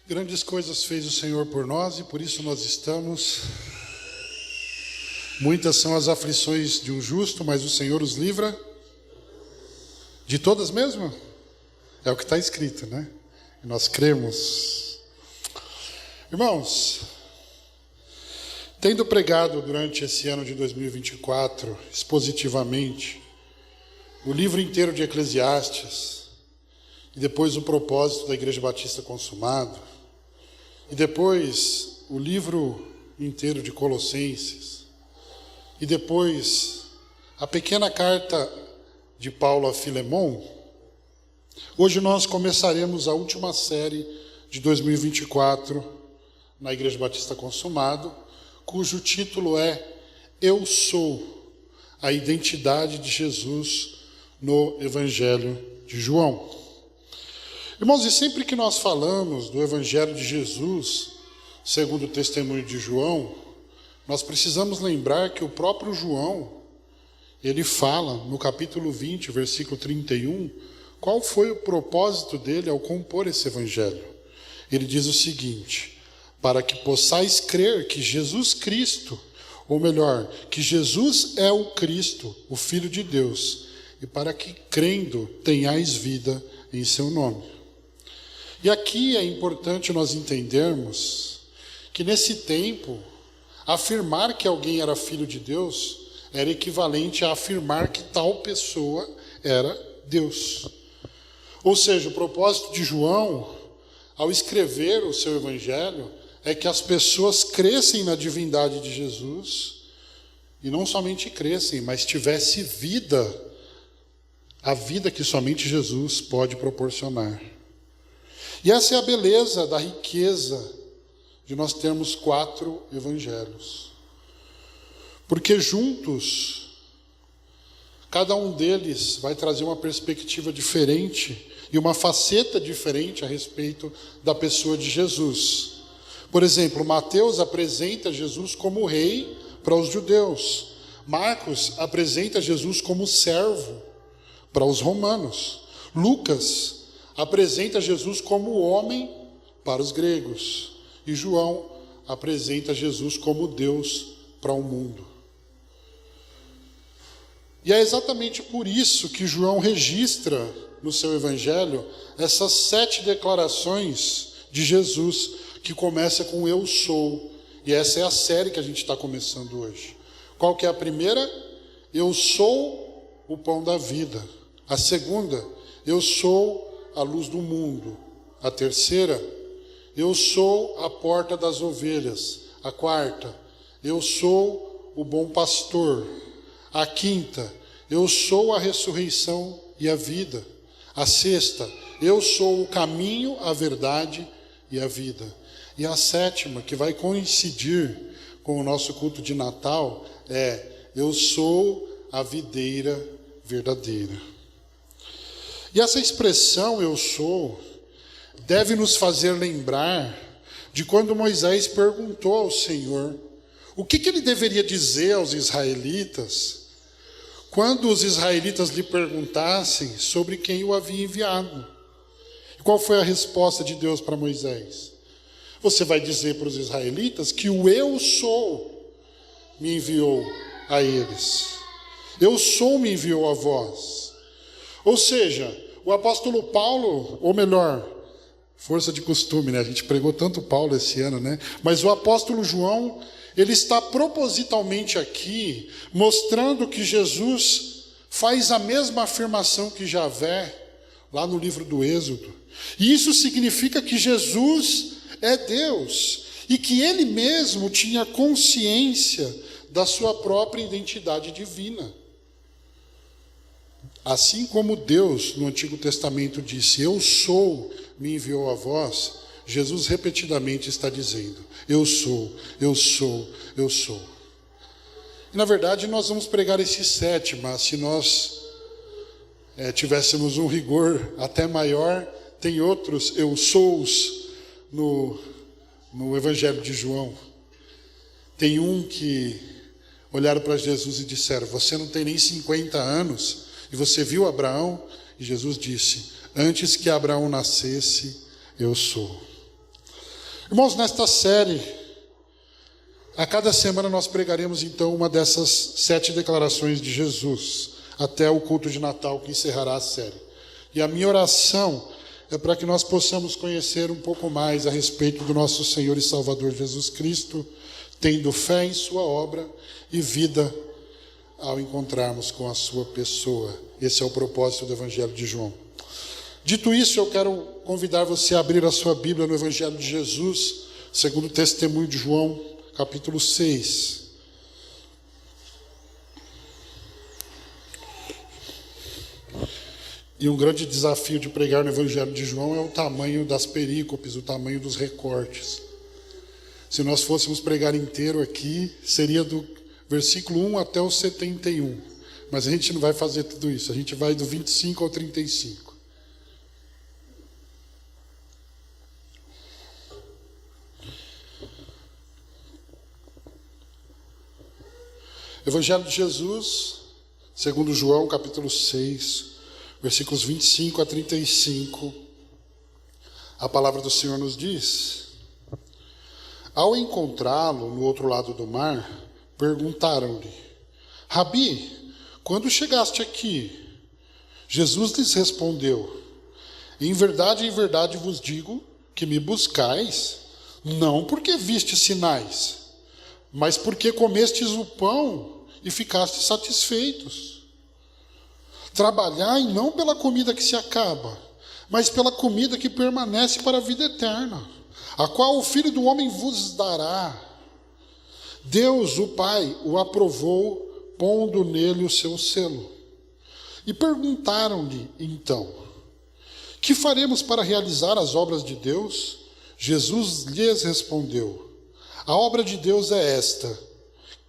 Grandes coisas fez o Senhor por nós e por isso nós estamos. Muitas são as aflições de um justo, mas o Senhor os livra de todas mesmo? É o que está escrito, né? E nós cremos. Irmãos, tendo pregado durante esse ano de 2024, expositivamente, o livro inteiro de Eclesiastes, e depois o propósito da Igreja Batista Consumado, e depois o livro inteiro de Colossenses, e depois a pequena carta de Paulo a Filemon, hoje nós começaremos a última série de 2024 na Igreja Batista Consumado, cujo título é Eu Sou, a identidade de Jesus no Evangelho de João. Irmãos, e sempre que nós falamos do Evangelho de Jesus, segundo o testemunho de João, nós precisamos lembrar que o próprio João, ele fala no capítulo 20, versículo 31, qual foi o propósito dele ao compor esse Evangelho. Ele diz o seguinte: para que possais crer que Jesus Cristo, ou melhor, que Jesus é o Cristo, o Filho de Deus, e para que crendo tenhais vida em seu nome. E aqui é importante nós entendermos que nesse tempo, afirmar que alguém era filho de Deus era equivalente a afirmar que tal pessoa era Deus. Ou seja, o propósito de João, ao escrever o seu evangelho, é que as pessoas crescem na divindade de Jesus, e não somente crescem, mas tivesse vida, a vida que somente Jesus pode proporcionar. E essa é a beleza da riqueza de nós termos 4 evangelhos. Porque juntos, cada um deles vai trazer uma perspectiva diferente e uma faceta diferente a respeito da pessoa de Jesus. Por exemplo, Mateus apresenta Jesus como rei para os judeus. Marcos apresenta Jesus como servo para os romanos. Lucas apresenta Jesus como homem para os gregos. E João apresenta Jesus como Deus para o mundo. E é exatamente por isso que João registra no seu evangelho essas 7 declarações de Jesus, que começa com Eu Sou. E essa é a série que a gente está começando hoje. Qual que é a primeira? Eu sou o pão da vida. A segunda, eu sou a luz do mundo. A terceira, eu sou a porta das ovelhas. A quarta, eu sou o bom pastor. A quinta, eu sou a ressurreição e a vida. A sexta, eu sou o caminho, a verdade e a vida. E a sétima, que vai coincidir com o nosso culto de Natal, é eu sou a videira verdadeira. E essa expressão eu sou deve nos fazer lembrar de quando Moisés perguntou ao Senhor o que ele deveria dizer aos israelitas quando os israelitas lhe perguntassem sobre quem o havia enviado. E qual foi a resposta de Deus para Moisés? Você vai dizer para os israelitas que o eu sou me enviou a eles. Eu sou me enviou a vós. Ou seja, o apóstolo Paulo, ou melhor, força de costume, né? A gente pregou tanto Paulo esse ano, né? Mas o apóstolo João, ele está propositalmente aqui mostrando que Jesus faz a mesma afirmação que Javé, lá no livro do Êxodo. E isso significa que Jesus é Deus e que ele mesmo tinha consciência da sua própria identidade divina. Assim como Deus no Antigo Testamento disse, eu sou, me enviou a vós, Jesus repetidamente está dizendo, eu sou, eu sou, eu sou. E na verdade nós vamos pregar esse 7, mas se nós tivéssemos um rigor até maior, tem outros eu sous no Evangelho de João. Tem um que olharam para Jesus e disseram, você não tem nem 50 anos, e você viu Abraão? E Jesus disse, antes que Abraão nascesse, eu sou. Irmãos, nesta série, a cada semana nós pregaremos então uma dessas 7 declarações de Jesus, até o culto de Natal que encerrará a série. E a minha oração é para que nós possamos conhecer um pouco mais a respeito do nosso Senhor e Salvador Jesus Cristo, tendo fé em sua obra e vida ao encontrarmos com a sua pessoa. Esse é o propósito do Evangelho de João. Dito isso, eu quero convidar você a abrir a sua Bíblia no Evangelho de Jesus, segundo o testemunho de João, capítulo 6. E um grande desafio de pregar no Evangelho de João é o tamanho das perícopes, o tamanho dos recortes. Se nós fôssemos pregar inteiro aqui, seria do versículo 1 até o 71. Mas a gente não vai fazer tudo isso, a gente vai do 25 ao 35. Evangelho de Jesus, segundo João, capítulo 6, versículos 25 a 35, a palavra do Senhor nos diz: ao encontrá-lo no outro lado do mar, perguntaram-lhe: Rabi, quando chegaste aqui? Jesus lhes respondeu: em verdade vos digo que me buscais, não porque vistes sinais, mas porque comestes o pão e ficastes satisfeitos. Trabalhai não pela comida que se acaba, mas pela comida que permanece para a vida eterna, a qual o Filho do Homem vos dará. Deus, o Pai, o aprovou, pondo nele o seu selo. E perguntaram-lhe, então: que faremos para realizar as obras de Deus? Jesus lhes respondeu: a obra de Deus é esta: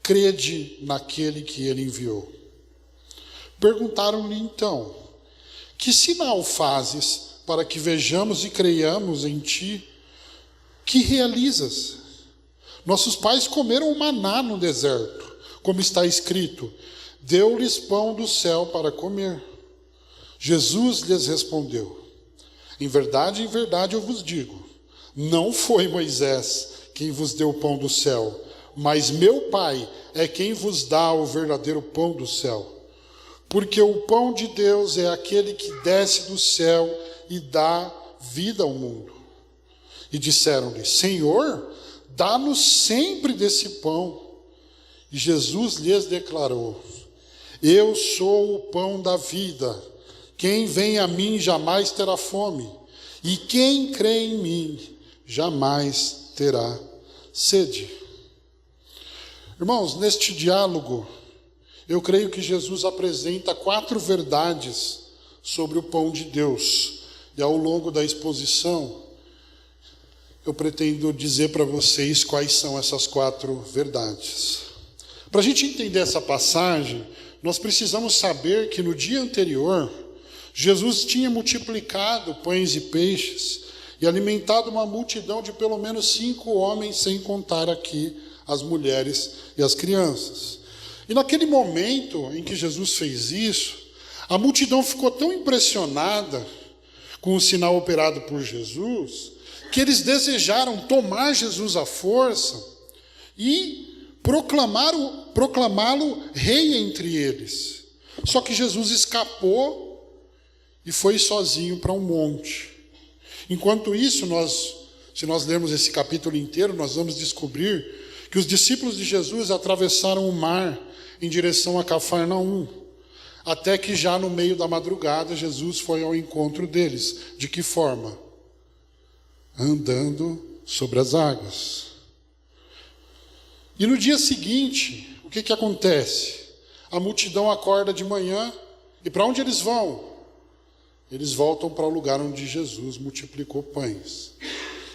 crede naquele que ele enviou. Perguntaram-lhe então: que sinal fazes para que vejamos e creiamos em ti? Que realizas? Nossos pais comeram maná no deserto, como está escrito: deu-lhes pão do céu para comer. Jesus lhes respondeu: em verdade eu vos digo, não foi Moisés quem vos deu o pão do céu, mas meu Pai é quem vos dá o verdadeiro pão do céu. Porque o pão de Deus é aquele que desce do céu e dá vida ao mundo. E disseram-lhe: Senhor, dá-nos sempre desse pão. E Jesus lhes declarou: eu sou o pão da vida. Quem vem a mim jamais terá fome, e quem crê em mim jamais terá sede. Irmãos, neste diálogo, eu creio que Jesus apresenta 4 verdades sobre o pão de Deus. E ao longo da exposição, eu pretendo dizer para vocês quais são essas 4 verdades. Para a gente entender essa passagem, nós precisamos saber que no dia anterior, Jesus tinha multiplicado pães e peixes e alimentado uma multidão de pelo menos 5 homens, sem contar aqui as mulheres e as crianças. E naquele momento em que Jesus fez isso, a multidão ficou tão impressionada com o sinal operado por Jesus, que eles desejaram tomar Jesus à força e proclamá-lo rei entre eles. Só que Jesus escapou e foi sozinho para um monte. Enquanto isso, se nós lermos esse capítulo inteiro, nós vamos descobrir que os discípulos de Jesus atravessaram o mar em direção a Cafarnaum, até que já no meio da madrugada Jesus foi ao encontro deles. De que forma? Andando sobre as águas. E no dia seguinte, o que acontece? A multidão acorda de manhã, e para onde eles vão? Eles voltam para o lugar onde Jesus multiplicou pães.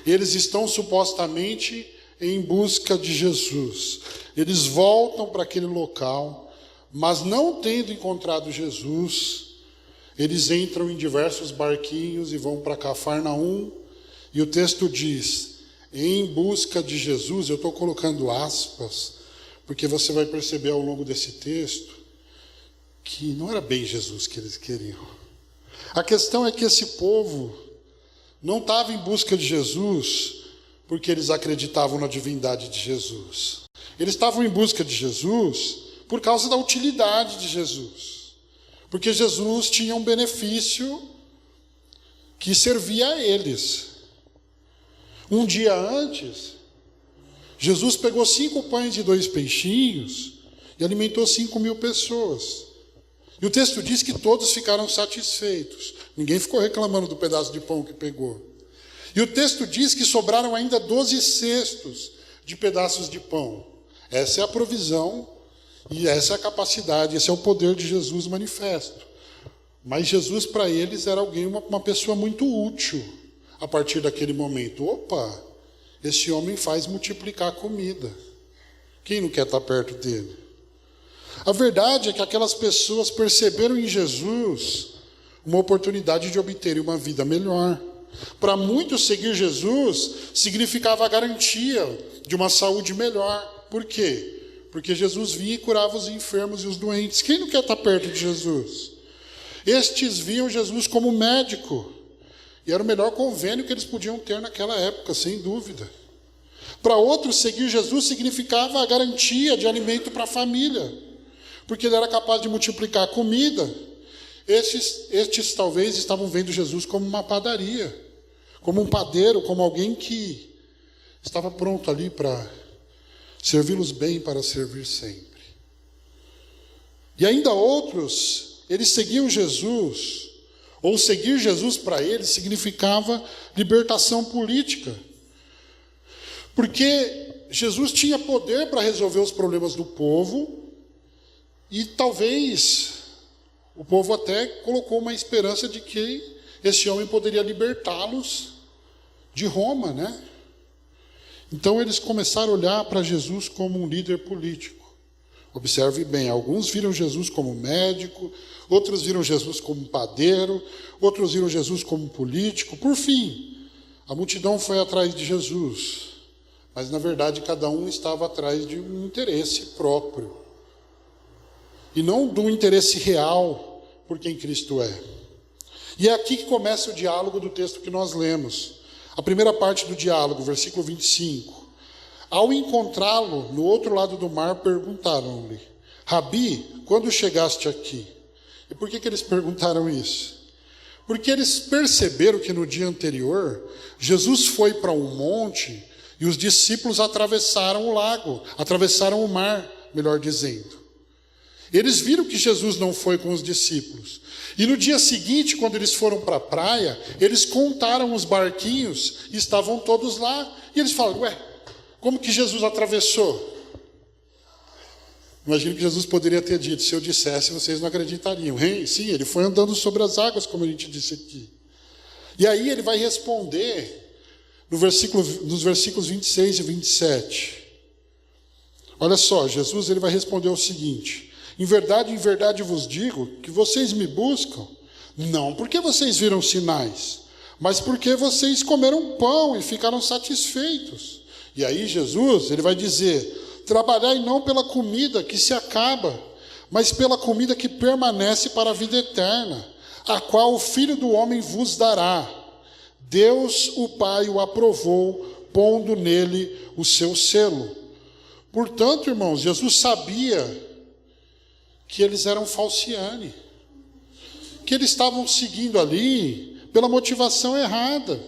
Eles estão supostamente em busca de Jesus. Eles voltam para aquele local, mas não tendo encontrado Jesus, eles entram em diversos barquinhos e vão para Cafarnaum. E o texto diz: em busca de Jesus. Eu estou colocando aspas, porque você vai perceber ao longo desse texto que não era bem Jesus que eles queriam. A questão é que esse povo não estava em busca de Jesus porque eles acreditavam na divindade de Jesus. Eles estavam em busca de Jesus por causa da utilidade de Jesus. Porque Jesus tinha um benefício que servia a eles. Um dia antes, Jesus pegou 5 pães e 2 peixinhos e alimentou 5.000 pessoas. E o texto diz que todos ficaram satisfeitos. Ninguém ficou reclamando do pedaço de pão que pegou. E o texto diz que sobraram ainda 12 cestos de pedaços de pão. Essa é a provisão e essa é a capacidade, esse é o poder de Jesus manifesto. Mas Jesus para eles era alguém, uma pessoa muito útil a partir daquele momento. Opa, esse homem faz multiplicar comida. Quem não quer estar perto dele? A verdade é que aquelas pessoas perceberam em Jesus uma oportunidade de obterem uma vida melhor. Para muitos, seguir Jesus significava a garantia de uma saúde melhor. Por quê? Porque Jesus vinha e curava os enfermos e os doentes. Quem não quer estar perto de Jesus? Estes viam Jesus como médico. E era o melhor convênio que eles podiam ter naquela época, sem dúvida. Para outros, seguir Jesus significava a garantia de alimento para a família. Porque ele era capaz de multiplicar a comida. Estes talvez estavam vendo Jesus como uma padaria, como um padeiro, como alguém que estava pronto ali para servi-los bem, para servir sempre. E ainda outros, eles seguiam Jesus, ou seguir Jesus para eles significava libertação política. Porque Jesus tinha poder para resolver os problemas do povo, e talvez o povo até colocou uma esperança de que esse homem poderia libertá-los de Roma, né? Então eles começaram a olhar para Jesus como um líder político. Observe bem, alguns viram Jesus como médico, outros viram Jesus como padeiro, outros viram Jesus como político. Por fim, a multidão foi atrás de Jesus, mas na verdade cada um estava atrás de um interesse próprio. E não de um interesse real por quem Cristo é. E é aqui que começa o diálogo do texto que nós lemos. A primeira parte do diálogo, versículo 25. Ao encontrá-lo no outro lado do mar, perguntaram-lhe: Rabi, quando chegaste aqui? E por que eles perguntaram isso? Porque eles perceberam que no dia anterior, Jesus foi para um monte e os discípulos atravessaram o lago, atravessaram o mar, melhor dizendo. Eles viram que Jesus não foi com os discípulos. E no dia seguinte, quando eles foram para a praia, eles contaram os barquinhos e estavam todos lá. E eles falaram: ué, como que Jesus atravessou? Imagino que Jesus poderia ter dito: se eu dissesse, vocês não acreditariam. Sim, ele foi andando sobre as águas, como a gente disse aqui. E aí ele vai responder nos versículos 26 e 27. Olha só, Jesus ele vai responder o seguinte: em verdade vos digo que vocês me buscam, não porque vocês viram sinais, mas porque vocês comeram pão e ficaram satisfeitos. E aí Jesus ele vai dizer: trabalhai não pela comida que se acaba, mas pela comida que permanece para a vida eterna, a qual o Filho do Homem vos dará. Deus, o Pai, o aprovou, pondo nele o seu selo. Portanto, irmãos, Jesus sabia que eles eram falciane, que eles estavam seguindo ali pela motivação errada,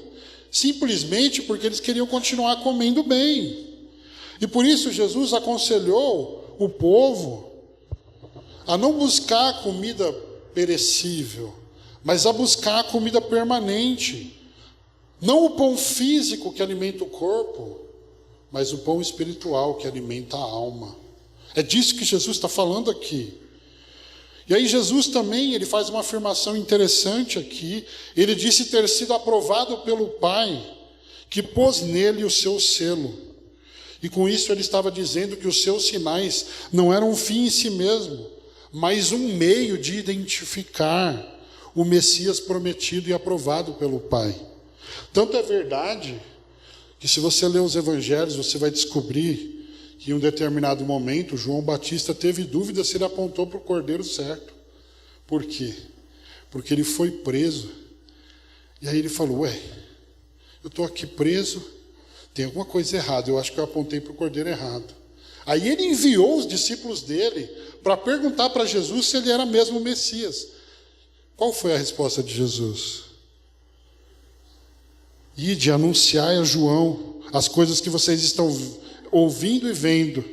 simplesmente porque eles queriam continuar comendo bem. E por isso Jesus aconselhou o povo a não buscar a comida perecível, mas a buscar a comida permanente. Não o pão físico que alimenta o corpo, mas o pão espiritual que alimenta a alma. É disso que Jesus está falando aqui. E aí Jesus também, ele faz uma afirmação interessante aqui. Ele disse ter sido aprovado pelo Pai, que pôs nele o seu selo. E com isso ele estava dizendo que os seus sinais não eram um fim em si mesmo, mas um meio de identificar o Messias prometido e aprovado pelo Pai. Tanto é verdade que se você ler os evangelhos, você vai descobrir que em um determinado momento, João Batista teve dúvida se ele apontou para o cordeiro certo. Por quê? Porque ele foi preso. E aí ele falou: ué, eu estou aqui preso, tem alguma coisa errada, eu acho que eu apontei para o cordeiro errado. Aí ele enviou os discípulos dele para perguntar para Jesus se ele era mesmo o Messias. Qual foi a resposta de Jesus? Ide, anunciai a João as coisas que vocês estão ouvindo e vendo.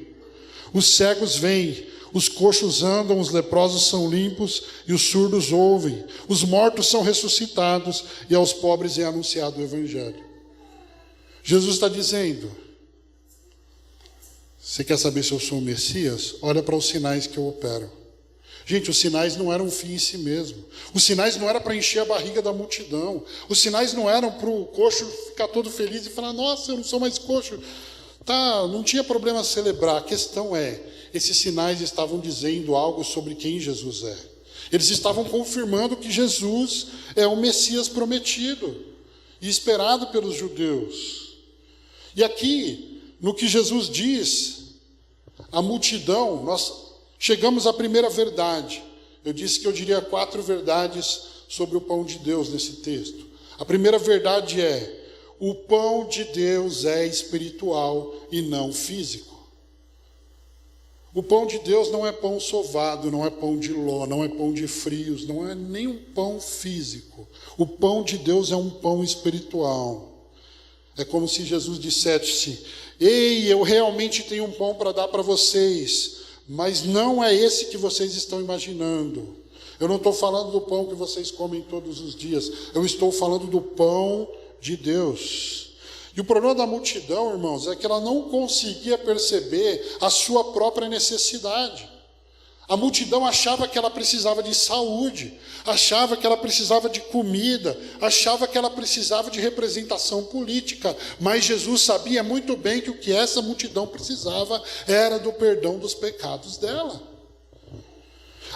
Os cegos veem, os coxos andam, os leprosos são limpos e os surdos ouvem. Os mortos são ressuscitados e aos pobres é anunciado o Evangelho. Jesus está dizendo, você quer saber se eu sou o Messias? Olha para os sinais que eu opero. Gente, os sinais não eram um fim em si mesmo. Os sinais não eram para encher a barriga da multidão. Os sinais não eram para o coxo ficar todo feliz e falar, nossa, eu não sou mais coxo. Tá, não tinha problema celebrar. A questão é, esses sinais estavam dizendo algo sobre quem Jesus é. Eles estavam confirmando que Jesus é o Messias prometido e esperado pelos judeus. E aqui, no que Jesus diz, a multidão, nós chegamos à primeira verdade. Eu disse que eu diria 4 verdades sobre o pão de Deus nesse texto. A primeira verdade é, o pão de Deus é espiritual e não físico. O pão de Deus não é pão sovado, não é pão de ló, não é pão de frios, não é nem um pão físico. O pão de Deus é um pão espiritual. É como se Jesus dissesse, ei, eu realmente tenho um pão para dar para vocês, mas não é esse que vocês estão imaginando. Eu não estou falando do pão que vocês comem todos os dias, eu estou falando do pão de Deus. E o problema da multidão, irmãos, é que ela não conseguia perceber a sua própria necessidade. A multidão achava que ela precisava de saúde, achava que ela precisava de comida, achava que ela precisava de representação política, mas Jesus sabia muito bem que o que essa multidão precisava era do perdão dos pecados dela.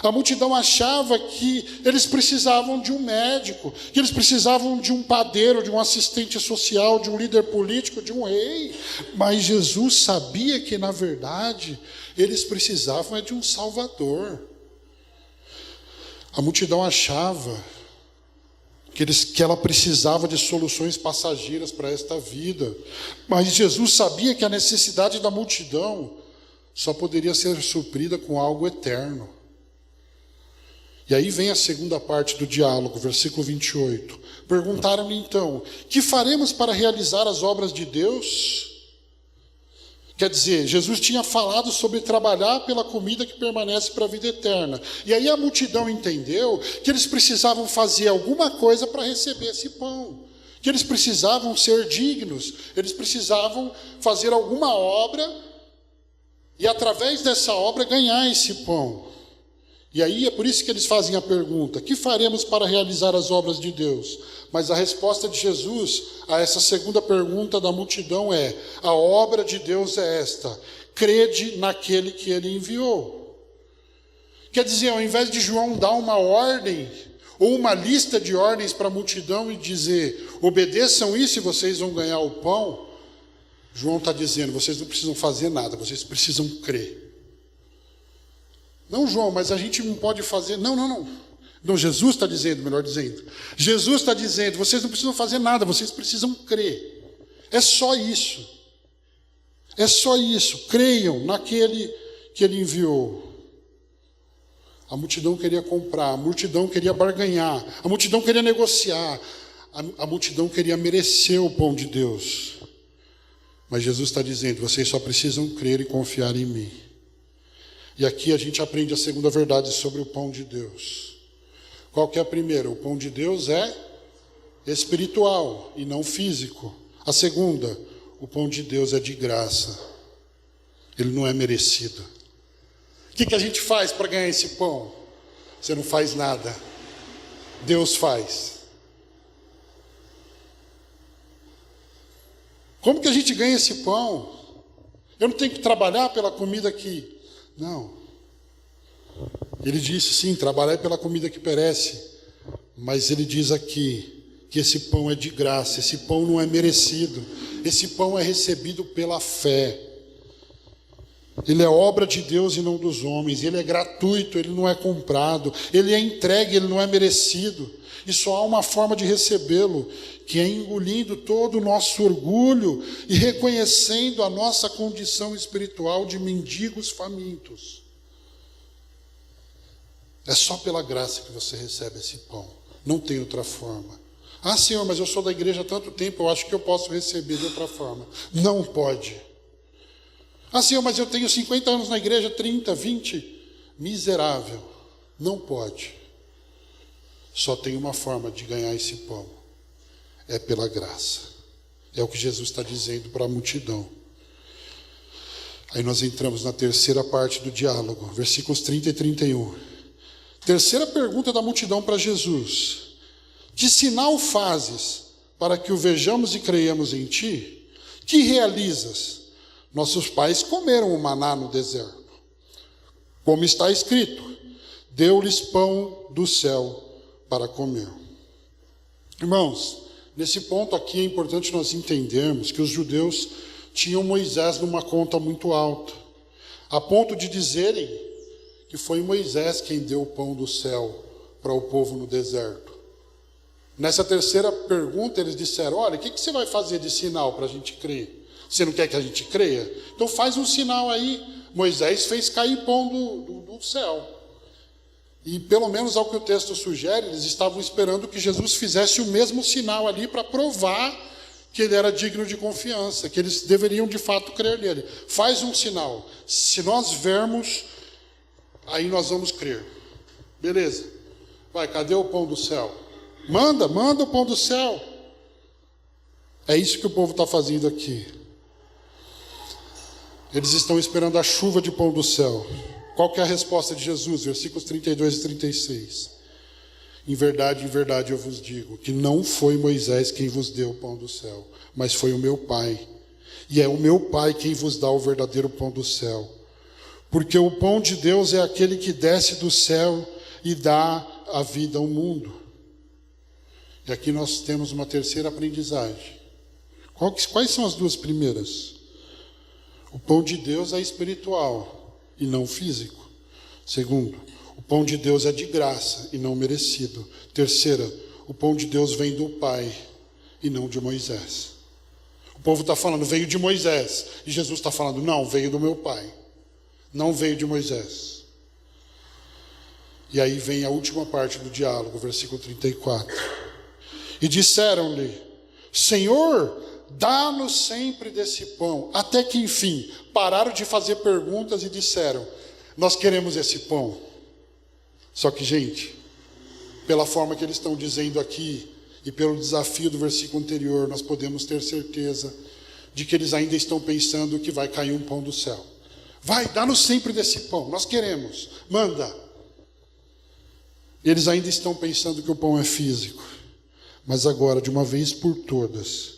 A multidão achava que eles precisavam de um médico, que eles precisavam de um padeiro, de um assistente social, de um líder político, de um rei. Mas Jesus sabia que, na verdade, eles precisavam de um Salvador. A multidão achava que ela precisava de soluções passageiras para esta vida. Mas Jesus sabia que a necessidade da multidão só poderia ser suprida com algo eterno. E aí vem a segunda parte do diálogo, versículo 28. Perguntaram-lhe então, que faremos para realizar as obras de Deus? Quer dizer, Jesus tinha falado sobre trabalhar pela comida que permanece para a vida eterna. E aí a multidão entendeu que eles precisavam fazer alguma coisa para receber esse pão. Que eles precisavam ser dignos, eles precisavam fazer alguma obra e através dessa obra ganhar esse pão. E aí é por isso que eles fazem a pergunta, que faremos para realizar as obras de Deus? Mas a resposta de Jesus a essa segunda pergunta da multidão é, a obra de Deus é esta, crede naquele que ele enviou. Quer dizer, ao invés de João dar uma ordem, ou uma lista de ordens para a multidão e dizer, obedeçam isso e vocês vão ganhar o pão, João está dizendo, vocês não precisam fazer nada, vocês precisam crer. Não, João, mas a gente não pode fazer... Não, Jesus está dizendo, melhor dizendo. Jesus está dizendo, vocês não precisam fazer nada, vocês precisam crer. É só isso. É só isso. Creiam naquele que ele enviou. A multidão queria comprar, a multidão queria barganhar, a multidão queria negociar, a multidão queria merecer o pão de Deus. Mas Jesus está dizendo, vocês só precisam crer e confiar em mim. E aqui a gente aprende a segunda verdade sobre o pão de Deus. Qual que é a primeira? O pão de Deus é espiritual e não físico. A segunda, o pão de Deus é de graça. Ele não é merecido. O que a gente faz para ganhar esse pão? Você não faz nada. Deus faz. Como que a gente ganha esse pão? Eu não tenho que trabalhar pela comida que... Não. Ele disse, sim, trabalhar pela comida que perece. Mas ele diz aqui que esse pão é de graça, esse pão não é merecido. Esse pão é recebido pela fé. Ele é obra de Deus e não dos homens. Ele é gratuito, ele não é comprado. Ele é entregue, ele não é merecido. E só há uma forma de recebê-lo, que é engolindo todo o nosso orgulho e reconhecendo a nossa condição espiritual de mendigos famintos. É só pela graça que você recebe esse pão. Não tem outra forma. Ah, Senhor, mas eu sou da igreja há tanto tempo, eu acho que eu posso receber de outra forma. Não pode. Ah, Senhor, mas eu tenho 50 anos na igreja, 30, 20. Miserável. Não pode. Só tem uma forma de ganhar esse pão. É pela graça. É o que Jesus está dizendo para a multidão. Aí nós entramos na terceira parte do diálogo, versículos 30 e 31. Terceira pergunta da multidão para Jesus: que sinal fazes para que o vejamos e creiamos em ti? Que realizas? Nossos pais comeram o maná no deserto. Como está escrito, deu-lhes pão do céu para comer. Irmãos, nesse ponto aqui é importante nós entendermos que os judeus tinham Moisés numa conta muito alta, a ponto de dizerem que foi Moisés quem deu o pão do céu para o povo no deserto. Nessa terceira pergunta eles disseram: olha, o que você vai fazer de sinal para a gente crer? Você não quer que a gente creia? Então faz um sinal aí. Moisés fez cair pão do céu. E pelo menos ao que o texto sugere, eles estavam esperando que Jesus fizesse o mesmo sinal ali para provar que ele era digno de confiança, que eles deveriam de fato crer nele. Faz um sinal. Se nós vermos, aí nós vamos crer. Beleza. Vai, cadê o pão do céu? Manda o pão do céu. É isso que o povo está fazendo aqui. Eles estão esperando a chuva de pão do céu. Qual que é a resposta de Jesus? Versículos 32 e 36. Em verdade eu vos digo, que não foi Moisés quem vos deu o pão do céu, mas foi o meu Pai. E é o meu Pai quem vos dá o verdadeiro pão do céu. Porque o pão de Deus é aquele que desce do céu e dá a vida ao mundo. E aqui nós temos uma terceira aprendizagem. Quais são as duas primeiras? O pão de Deus é espiritual e não físico. Segundo, o pão de Deus é de graça e não merecido. Terceira, o pão de Deus vem do Pai e não de Moisés. O povo está falando, veio de Moisés. E Jesus está falando, não, veio do meu Pai. Não veio de Moisés. E aí vem a última parte do diálogo, versículo 34. E disseram-lhe: Senhor, dá-nos sempre desse pão. Até que enfim, pararam de fazer perguntas e disseram: nós queremos esse pão. Só que, gente, pela forma que eles estão dizendo aqui, e pelo desafio do versículo anterior, nós podemos ter certeza de que eles ainda estão pensando que vai cair um pão do céu. Vai, dá-nos sempre desse pão, nós queremos, manda. Eles ainda estão pensando que o pão é físico. Mas agora, de uma vez por todas,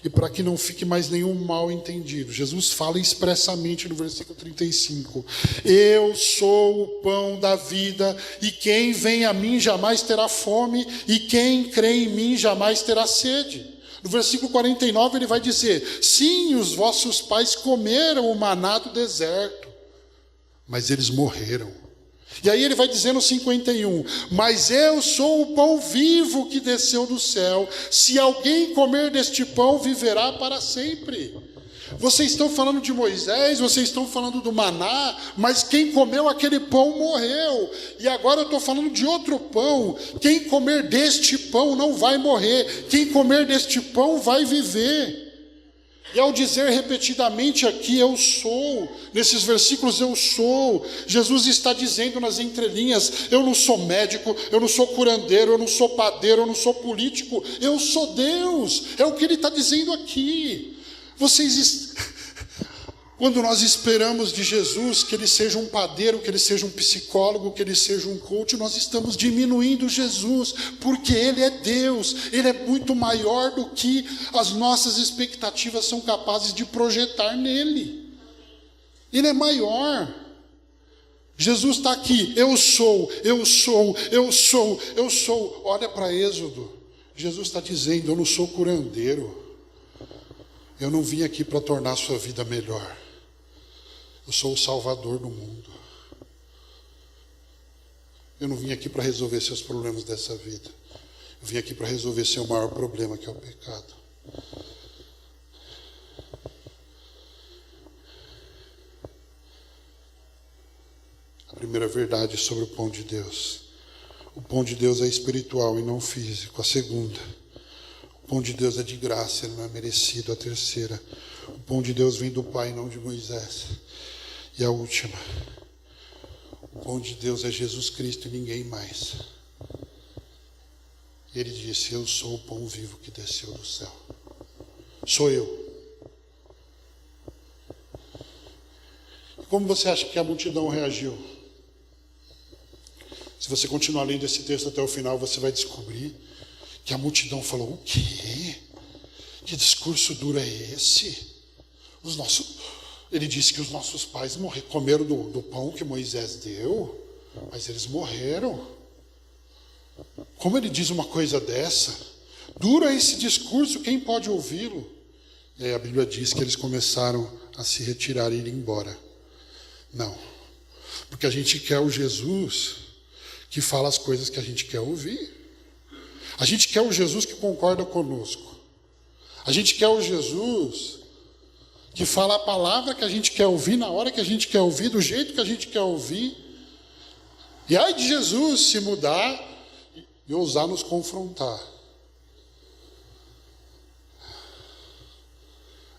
e para que não fique mais nenhum mal entendido, Jesus fala expressamente no versículo 35: eu sou o pão da vida, e quem vem a mim jamais terá fome, e quem crê em mim jamais terá sede. No versículo 49 ele vai dizer: sim, os vossos pais comeram o maná do deserto, mas eles morreram. E aí ele vai dizer no 51, mas eu sou o pão vivo que desceu do céu, se alguém comer deste pão, viverá para sempre. Vocês estão falando de Moisés, vocês estão falando do maná, mas quem comeu aquele pão morreu. E agora eu estou falando de outro pão. Quem comer deste pão não vai morrer, quem comer deste pão vai viver. E ao dizer repetidamente aqui, eu sou, nesses versículos eu sou, Jesus está dizendo nas entrelinhas, eu não sou médico, eu não sou curandeiro, eu não sou padeiro, eu não sou político, eu sou Deus, é o que ele está dizendo aqui. Quando nós esperamos de Jesus que ele seja um padeiro, que ele seja um psicólogo, que ele seja um coach, nós estamos diminuindo Jesus, porque ele é Deus, ele é muito maior do que as nossas expectativas são capazes de projetar nele. Ele é maior. Jesus está aqui, eu sou. Olha para Êxodo, Jesus está dizendo, eu não sou curandeiro, eu não vim aqui para tornar a sua vida melhor. Eu sou o Salvador do mundo. Eu não vim aqui para resolver seus problemas dessa vida. Eu vim aqui para resolver seu maior problema, que é o pecado. A primeira verdade sobre o pão de Deus. O pão de Deus é espiritual e não físico. A segunda, o pão de Deus é de graça, ele não é merecido. A terceira, o pão de Deus vem do Pai, não de Moisés. E a última, o pão de Deus é Jesus Cristo e ninguém mais. Ele disse: eu sou o pão vivo que desceu do céu. Sou eu. E como você acha que a multidão reagiu? Se você continuar lendo esse texto até o final, você vai descobrir que a multidão falou: o quê? Que discurso duro é esse? Ele disse que os nossos pais comeram do pão que Moisés deu, mas eles morreram. Como ele diz uma coisa dessa? Duro é esse discurso, quem pode ouvi-lo? E aí a Bíblia diz que eles começaram a se retirar e ir embora. Não, porque a gente quer o Jesus que fala as coisas que a gente quer ouvir. A gente quer o Jesus que concorda conosco. A gente quer o Jesus que fala a palavra que a gente quer ouvir, na hora que a gente quer ouvir, do jeito que a gente quer ouvir. E ai de Jesus se mudar e ousar nos confrontar.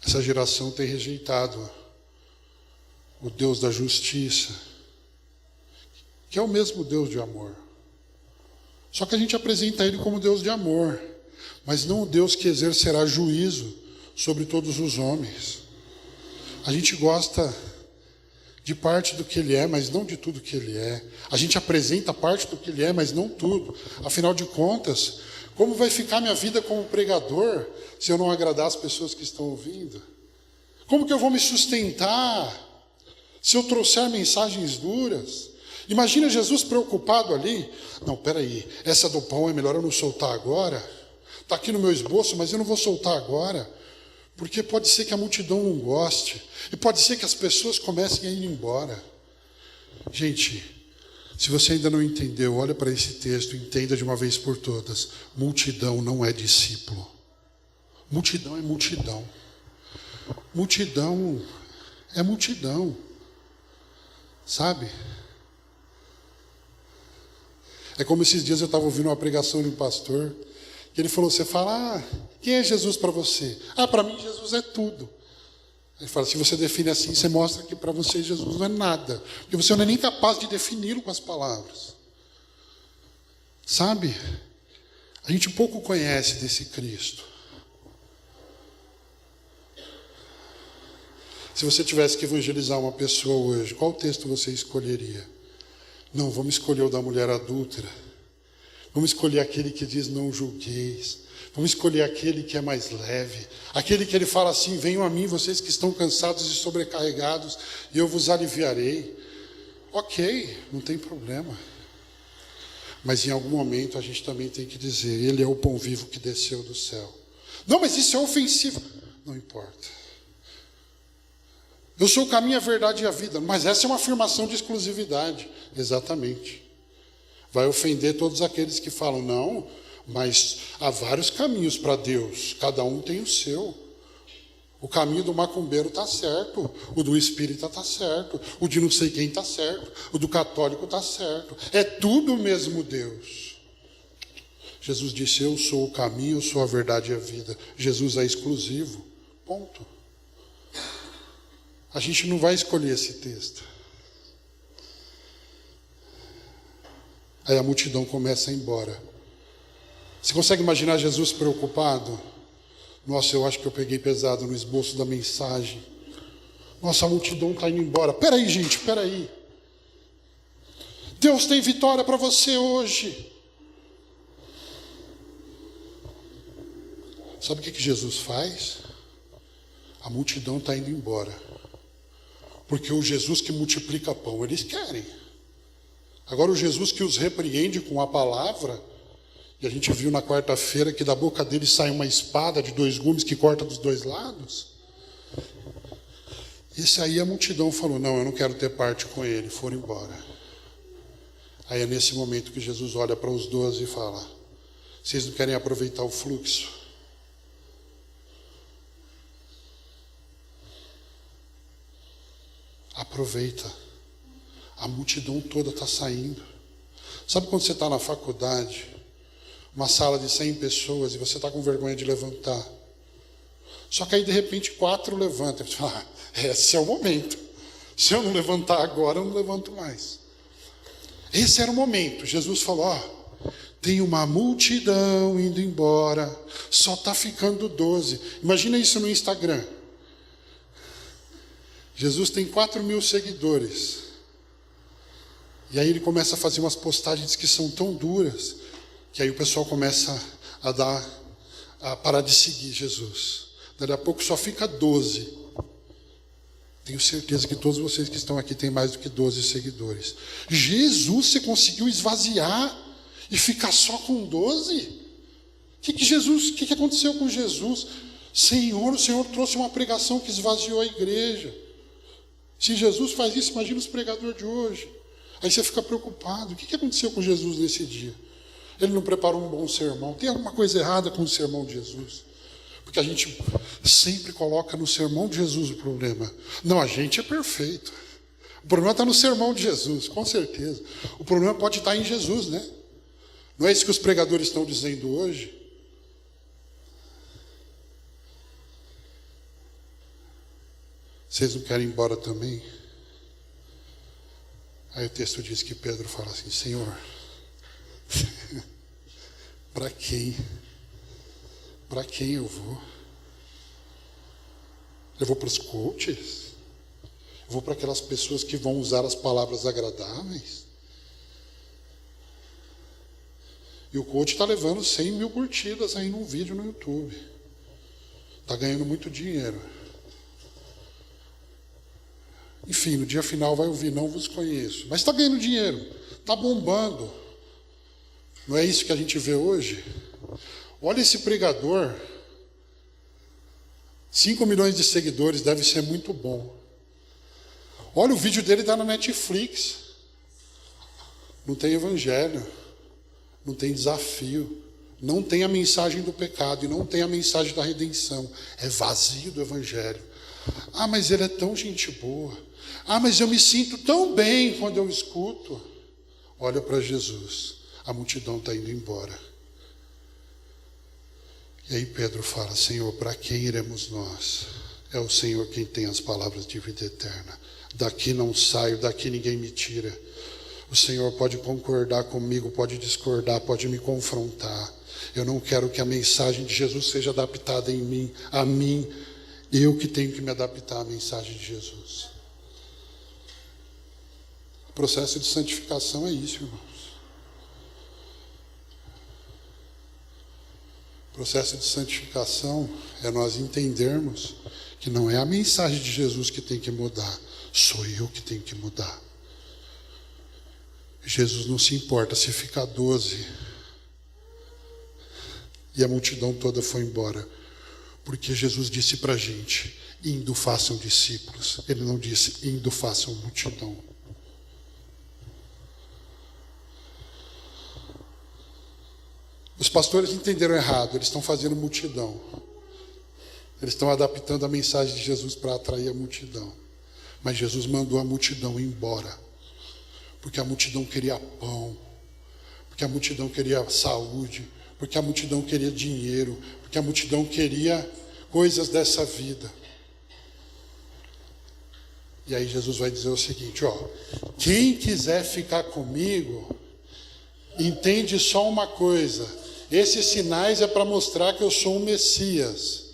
Essa geração tem rejeitado o Deus da justiça, que é o mesmo Deus de amor. Só que a gente apresenta Ele como Deus de amor, mas não o Deus que exercerá juízo sobre todos os homens. A gente gosta de parte do que Ele é, mas não de tudo que Ele é. A gente apresenta parte do que Ele é, mas não tudo. Afinal de contas, como vai ficar minha vida como pregador se eu não agradar as pessoas que estão ouvindo? Como que eu vou me sustentar se eu trouxer mensagens duras? Imagina Jesus preocupado ali. Não, peraí, essa do pão é melhor eu não soltar agora. Está aqui no meu esboço, mas eu não vou soltar agora. Porque pode ser que a multidão não goste. E pode ser que as pessoas comecem a ir embora. Gente, se você ainda não entendeu, olha para esse texto, entenda de uma vez por todas. Multidão não é discípulo. Multidão é multidão. Multidão é multidão. Sabe? É como esses dias eu estava ouvindo uma pregação de um pastor, que ele falou, você fala, quem é Jesus para você? Para mim Jesus é tudo. Ele fala, se você define assim, você mostra que para você Jesus não é nada, porque você não é nem capaz de defini-lo com as palavras. Sabe? A gente pouco conhece desse Cristo. Se você tivesse que evangelizar uma pessoa hoje, qual texto você escolheria? Não, vamos escolher o da mulher adúltera. Vamos escolher aquele que diz não julgueis. Vamos escolher aquele que é mais leve. Aquele que ele fala assim, venham a mim vocês que estão cansados e sobrecarregados e eu vos aliviarei. Ok, não tem problema. Mas em algum momento a gente também tem que dizer, ele é o pão vivo que desceu do céu. Não, mas isso é ofensivo. Não importa. Eu sou o caminho, a verdade e a vida. Mas essa é uma afirmação de exclusividade. Exatamente. Vai ofender todos aqueles que falam, não, mas há vários caminhos para Deus. Cada um tem o seu. O caminho do macumbeiro está certo. O do espírita está certo. O de não sei quem está certo. O do católico está certo. É tudo o mesmo Deus. Jesus disse, eu sou o caminho, eu sou a verdade e a vida. Jesus é exclusivo. Ponto. A gente não vai escolher esse texto. Aí a multidão começa a ir embora. Você consegue imaginar Jesus preocupado? Nossa, eu acho que eu peguei pesado no esboço da mensagem. Nossa, a multidão está indo embora. Peraí, gente, peraí. Deus tem vitória para você hoje. Sabe o que Jesus faz? A multidão está indo embora. Porque o Jesus que multiplica pão, eles querem. Agora o Jesus que os repreende com a palavra, e a gente viu na quarta-feira que da boca dele sai uma espada de 2 gumes que corta dos 2 lados. Esse aí a multidão falou, não, eu não quero ter parte com ele, foram embora. Aí é nesse momento que Jesus olha para os 12 e fala, vocês não querem aproveitar o fluxo? Aproveita. A multidão toda está saindo. Sabe quando você está na faculdade, uma sala de 100 pessoas e você está com vergonha de levantar? Só que aí de repente 4 levantam. Você fala, esse é o momento. Se eu não levantar agora, eu não levanto mais. Esse era o momento. Jesus falou, tem uma multidão indo embora, só está ficando 12. Imagina isso no Instagram. Jesus tem 4.000 seguidores. E aí ele começa a fazer umas postagens que são tão duras, que aí o pessoal começa a parar de seguir Jesus. Daqui a pouco só fica 12. Tenho certeza que todos vocês que estão aqui têm mais do que 12 seguidores. Jesus, você conseguiu esvaziar e ficar só com 12? O que aconteceu com Jesus? Senhor, o Senhor trouxe uma pregação que esvaziou a igreja. Se Jesus faz isso, imagina os pregadores de hoje. Aí você fica preocupado. O que aconteceu com Jesus nesse dia? Ele não preparou um bom sermão. Tem alguma coisa errada com o sermão de Jesus? Porque a gente sempre coloca no sermão de Jesus o problema. Não, a gente é perfeito. O problema está no sermão de Jesus, com certeza. O problema pode estar em Jesus, né? Não é isso que os pregadores estão dizendo hoje? Vocês não querem ir embora também? Aí o texto diz que Pedro fala assim, Senhor, para quem? Para quem eu vou? Eu vou para os coaches? Eu vou para aquelas pessoas que vão usar as palavras agradáveis? E o coach está levando 100.000 curtidas aí num vídeo no YouTube. Está ganhando muito dinheiro. Enfim, no dia final vai ouvir, não vos conheço. Mas está ganhando dinheiro, está bombando. Não é isso que a gente vê hoje? Olha esse pregador, 5 milhões de seguidores, deve ser muito bom. Olha, o vídeo dele está na Netflix. Não tem evangelho, não tem desafio, não tem a mensagem do pecado e não tem a mensagem da redenção. É vazio do evangelho. Ah, mas ele é tão gente boa. Ah, mas eu me sinto tão bem quando eu escuto. Olha para Jesus, a multidão está indo embora. E aí Pedro fala, Senhor, para quem iremos nós? É o Senhor quem tem as palavras de vida eterna. Daqui não saio, daqui ninguém me tira. O Senhor pode concordar comigo, pode discordar, pode me confrontar. Eu não quero que a mensagem de Jesus seja adaptada em mim, a mim. Eu que tenho que me adaptar à mensagem de Jesus. O processo de santificação é isso, irmãos. O processo de santificação é nós entendermos que não é a mensagem de Jesus que tem que mudar, sou eu que tenho que mudar. Jesus não se importa se ficar 12 e a multidão toda foi embora, porque Jesus disse para a gente, indo façam discípulos. Ele não disse, indo façam multidão. Os pastores entenderam errado, eles estão fazendo multidão. Eles estão adaptando a mensagem de Jesus para atrair a multidão. Mas Jesus mandou a multidão embora. Porque a multidão queria pão. Porque a multidão queria saúde. Porque a multidão queria dinheiro. Porque a multidão queria coisas dessa vida. E aí Jesus vai dizer o seguinte, quem quiser ficar comigo, entende só uma coisa. Esses sinais é para mostrar que eu sou o Messias.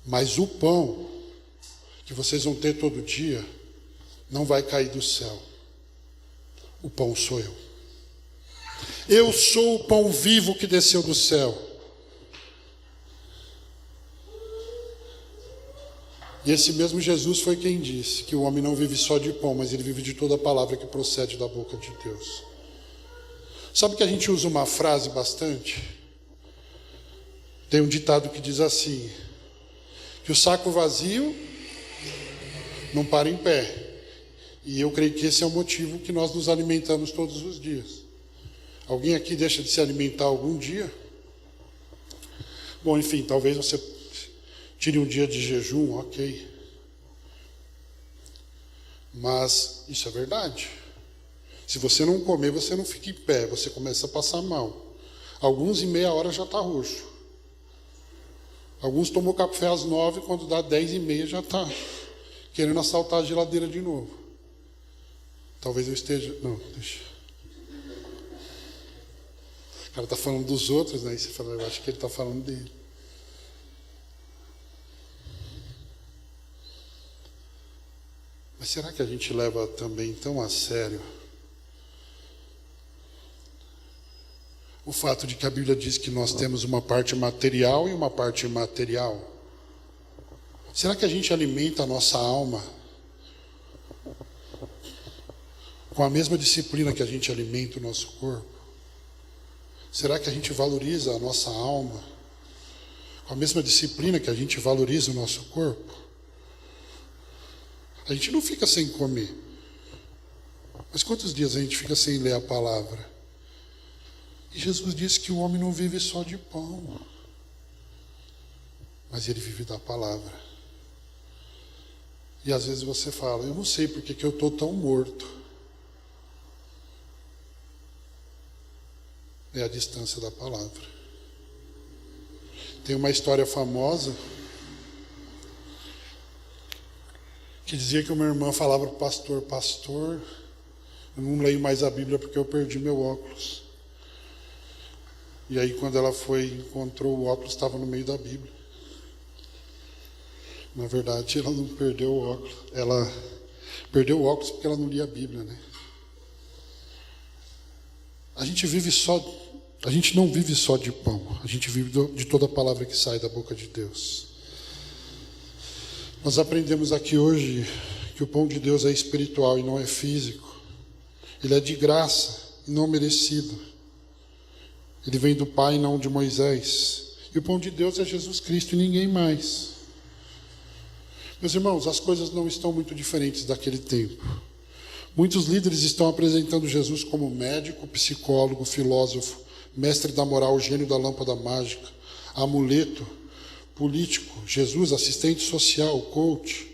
Mas o pão que vocês vão ter todo dia não vai cair do céu. O pão sou eu. Eu sou o pão vivo que desceu do céu. E esse mesmo Jesus foi quem disse que o homem não vive só de pão, mas ele vive de toda a palavra que procede da boca de Deus. Sabe que a gente usa uma frase bastante? Tem um ditado que diz assim, que o saco vazio não para em pé. E eu creio que esse é o motivo que nós nos alimentamos todos os dias. Alguém aqui deixa de se alimentar algum dia? Bom, enfim, talvez você tire um dia de jejum, ok. Mas isso é verdade. Se você não comer, você não fica em pé, você começa a passar mal. Alguns em meia hora já está roxo. Alguns tomam café às 9, quando dá 10h30 já está querendo assaltar a geladeira de novo. Talvez eu esteja... Não, deixa. O cara está falando dos outros, né? E você fala, eu acho que ele está falando dele. Mas será que a gente leva também tão a sério o fato de que a Bíblia diz que nós temos uma parte material e uma parte imaterial? Será que a gente alimenta a nossa alma com a mesma disciplina que a gente alimenta o nosso corpo? Será que a gente valoriza a nossa alma com a mesma disciplina que a gente valoriza o nosso corpo? A gente não fica sem comer. Mas quantos dias a gente fica sem ler a palavra? E Jesus disse que o homem não vive só de pão, mas ele vive da palavra. E às vezes você fala, eu não sei porque que eu estou tão morto. É a distância da palavra. Tem uma história famosa que dizia que uma irmã falava para o pastor, pastor, eu não leio mais a Bíblia porque eu perdi meu óculos. E aí quando ela foi, encontrou o óculos, estava no meio da Bíblia. Na verdade, ela não perdeu o óculos. Ela perdeu o óculos porque ela não lia a Bíblia, né? A gente não vive só de pão. A gente vive de toda a palavra que sai da boca de Deus. Nós aprendemos aqui hoje que o pão de Deus é espiritual e não é físico. Ele é de graça e não merecido. Ele vem do Pai e não de Moisés. E o pão de Deus é Jesus Cristo e ninguém mais. Meus irmãos, as coisas não estão muito diferentes daquele tempo. Muitos líderes estão apresentando Jesus como médico, psicólogo, filósofo, mestre da moral, gênio da lâmpada mágica, amuleto, político, Jesus, assistente social, coach,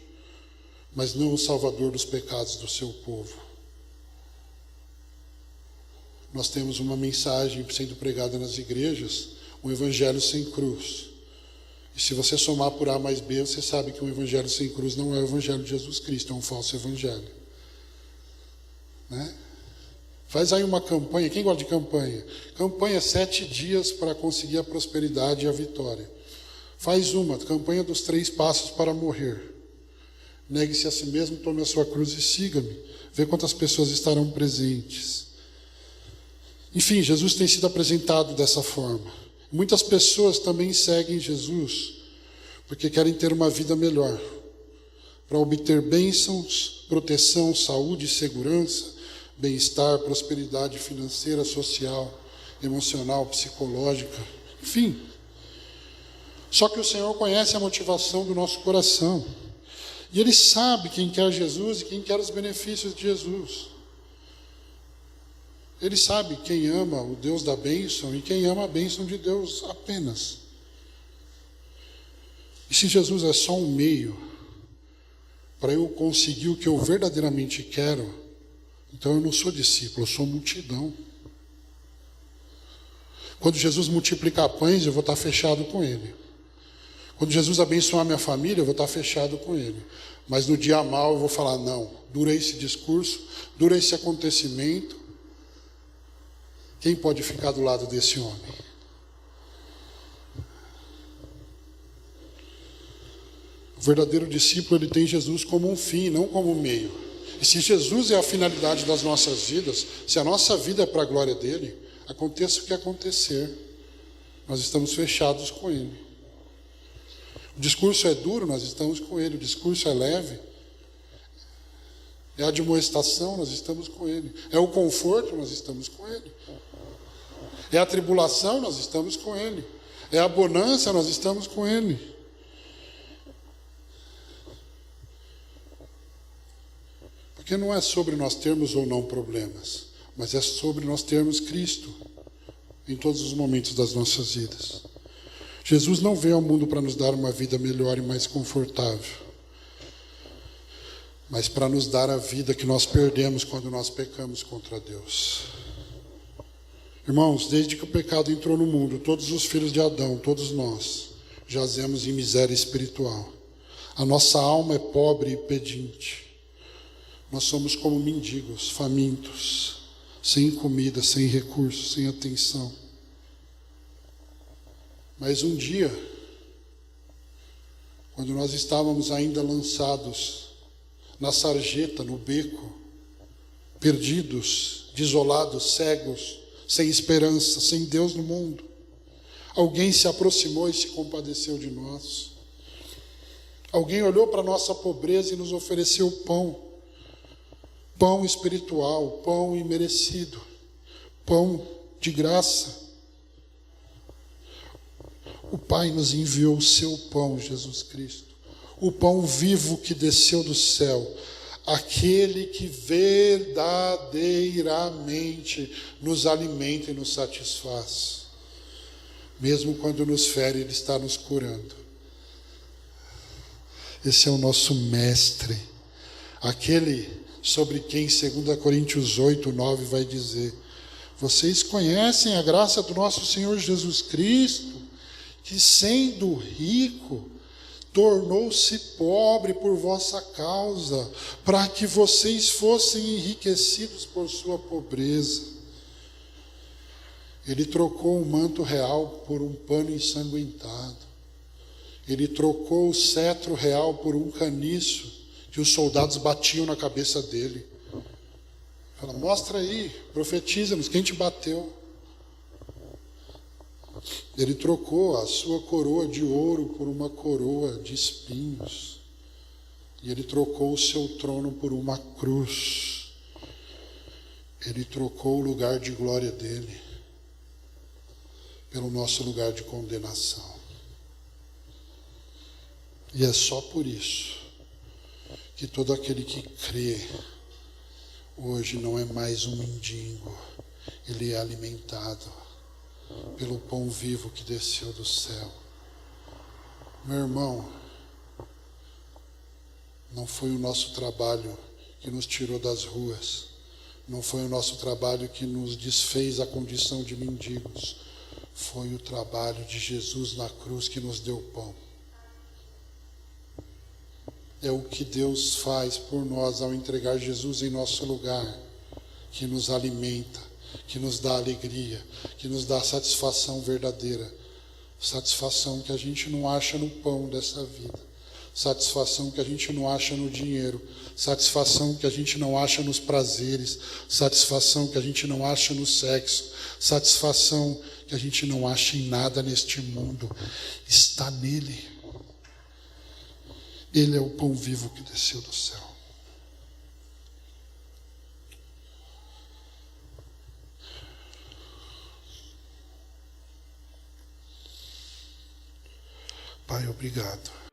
mas não o salvador dos pecados do seu povo. Nós temos uma mensagem sendo pregada nas igrejas, um evangelho sem cruz. E se você somar por A mais B, você sabe que um evangelho sem cruz não é o evangelho de Jesus Cristo, é um falso evangelho. Né? Faz aí uma campanha, quem gosta de campanha? Campanha 7 dias para conseguir a prosperidade e a vitória. Faz uma, campanha dos 3 passos para morrer. Negue-se a si mesmo, tome a sua cruz e siga-me. Vê quantas pessoas estarão presentes. Enfim, Jesus tem sido apresentado dessa forma. Muitas pessoas também seguem Jesus porque querem ter uma vida melhor, para obter bênçãos, proteção, saúde, segurança, bem-estar, prosperidade financeira, social, emocional, psicológica, enfim. Só que o Senhor conhece a motivação do nosso coração. E Ele sabe quem quer Jesus e quem quer os benefícios de Jesus. Ele sabe quem ama o Deus da bênção e quem ama a bênção de Deus apenas. E se Jesus é só um meio para eu conseguir o que eu verdadeiramente quero, então eu não sou discípulo, eu sou multidão. Quando Jesus multiplicar pães, eu vou estar fechado com Ele. Quando Jesus abençoar minha família, eu vou estar fechado com Ele. Mas no dia mal eu vou falar, não, dura esse discurso, dura esse acontecimento. Quem pode ficar do lado desse homem? O verdadeiro discípulo, ele tem Jesus como um fim, não como um meio. E se Jesus é a finalidade das nossas vidas, se a nossa vida é para a glória dele, aconteça o que acontecer, nós estamos fechados com Ele. O discurso é duro, nós estamos com Ele. O discurso é leve, é a admoestação, nós estamos com Ele. É o conforto, nós estamos com Ele. É a tribulação, nós estamos com Ele. É a bonança, nós estamos com Ele. Porque não é sobre nós termos ou não problemas, mas é sobre nós termos Cristo em todos os momentos das nossas vidas. Jesus não veio ao mundo para nos dar uma vida melhor e mais confortável, mas para nos dar a vida que nós perdemos quando nós pecamos contra Deus. Irmãos, desde que o pecado entrou no mundo, todos os filhos de Adão, todos nós, jazemos em miséria espiritual. A nossa alma é pobre e pedinte. Nós somos como mendigos, famintos, sem comida, sem recursos, sem atenção. Mas um dia, quando nós estávamos ainda lançados na sarjeta, no beco, perdidos, desolados, cegos, sem esperança, sem Deus no mundo, alguém se aproximou e se compadeceu de nós. Alguém olhou para a nossa pobreza e nos ofereceu pão. Pão espiritual, pão imerecido, pão de graça. O Pai nos enviou o seu pão, Jesus Cristo, o pão vivo que desceu do céu, aquele que verdadeiramente nos alimenta e nos satisfaz. Mesmo quando nos fere, Ele está nos curando. Esse é o nosso mestre, aquele sobre quem 2 Coríntios 8, 9 vai dizer: vocês conhecem a graça do nosso Senhor Jesus Cristo, que sendo rico, tornou-se pobre por vossa causa, para que vocês fossem enriquecidos por sua pobreza. Ele trocou um manto real por um pano ensanguentado. Ele trocou o cetro real por um caniço que os soldados batiam na cabeça dele. Fala, mostra aí, profetiza-nos, quem te bateu? Ele trocou a sua coroa de ouro por uma coroa de espinhos. E ele trocou o seu trono por uma cruz. Ele trocou o lugar de glória dele pelo nosso lugar de condenação. E é só por isso que todo aquele que crê hoje não é mais um mendigo, ele é alimentado pelo pão vivo que desceu do céu. Meu irmão, não foi o nosso trabalho que nos tirou das ruas, não foi o nosso trabalho que nos desfez a condição de mendigos, foi o trabalho de Jesus na cruz que nos deu pão. É o que Deus faz por nós ao entregar Jesus em nosso lugar, que nos alimenta, que nos dá alegria, que nos dá satisfação verdadeira, satisfação que a gente não acha no pão dessa vida, satisfação que a gente não acha no dinheiro, satisfação que a gente não acha nos prazeres, satisfação que a gente não acha no sexo, satisfação que a gente não acha em nada neste mundo, está nele. Ele é o pão vivo que desceu do céu. Pai, obrigado.